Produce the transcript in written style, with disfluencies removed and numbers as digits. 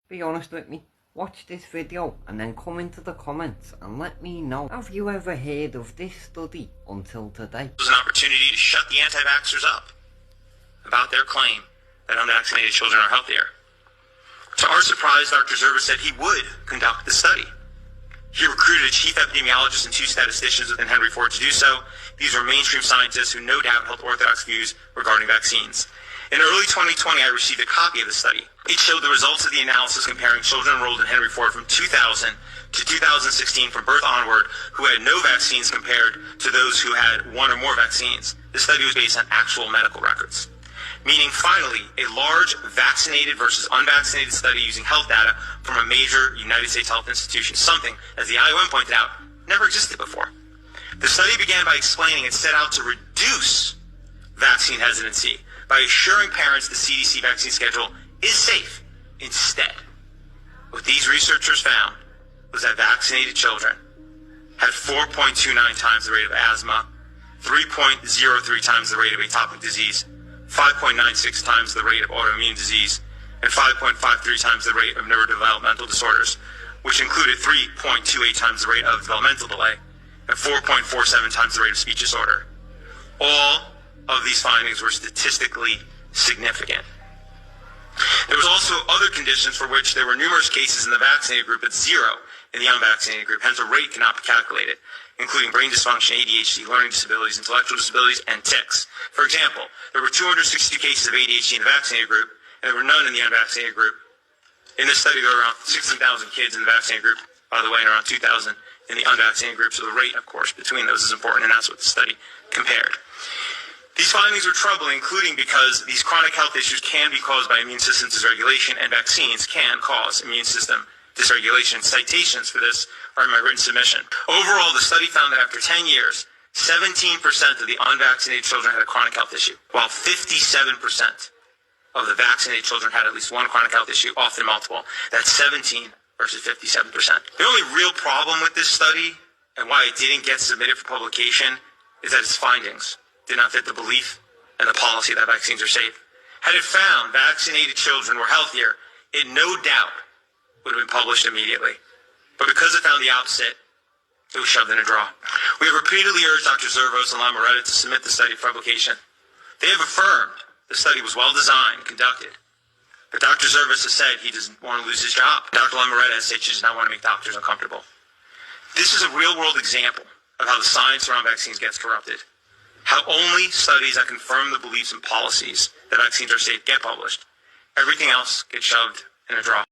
Be honest with me. Watch this video and then come into the comments and let me know, have you ever heard of this study until today? It was an opportunity to shut the anti-vaxxers up about their claim that unvaccinated children are healthier. To our surprise, Dr. Zerva said he would conduct the study. He recruited a chief epidemiologist and two statisticians within Henry Ford to do so. These are mainstream scientists who no doubt held orthodox views regarding vaccines. In early 2020, I received a copy of the study. It showed the results of the analysis comparing children enrolled in Henry Ford from 2000 to 2016 from birth onward who had no vaccines compared to those who had one or more vaccines. The study was based on actual medical records. Meaning, finally, a large vaccinated versus unvaccinated study using health data from a major United States health institution, something, as the IOM pointed out, never existed before. The study began by explaining it set out to reduce vaccine hesitancy by assuring parents the CDC vaccine schedule is safe. Instead, what these researchers found was that vaccinated children had 4.29 times the rate of asthma, 3.03 times the rate of atopic disease, 5.96 times the rate of autoimmune disease, and 5.53 times the rate of neurodevelopmental disorders, which included 3.28 times the rate of developmental delay and 4.47 times the rate of speech disorder. All of these findings were statistically significant. There was also other conditions for which there were numerous cases in the vaccinated group but zero in the unvaccinated group, hence a rate cannot be calculated, including brain dysfunction, ADHD, learning disabilities, intellectual disabilities, and tics. For example, there were 262 cases of ADHD in the vaccinated group, and there were none in the unvaccinated group. In this study, there were around 16,000 kids in the vaccinated group, by the way, and around 2,000 in the unvaccinated group, so the rate, of course, between those is important, and that's what the study compared. These findings are troubling, including because these chronic health issues can be caused by immune system dysregulation, and vaccines can cause immune system dysregulation. Citations for this are in my written submission. Overall, the study found that after 10 years, 17% of the unvaccinated children had a chronic health issue, while 57% of the vaccinated children had at least one chronic health issue, often multiple. That's 17 versus 57%. The only real problem with this study, and why it didn't get submitted for publication, is that its findings did not fit the belief and the policy that vaccines are safe. Had it found vaccinated children were healthier, it no doubt would have been published immediately. But because it found the opposite, it was shoved in a drawer. We have repeatedly urged Dr. Zervos and Lamoretta to submit the study for publication. They have affirmed the study was well designed and conducted. But Dr. Zervos has said he doesn't want to lose his job. Dr. Lamoretta has said she does not want to make doctors uncomfortable. This is a real-world example of how the science around vaccines gets corrupted. How only studies that confirm the beliefs and policies that vaccines are safe get published. Everything else gets shoved in a drawer.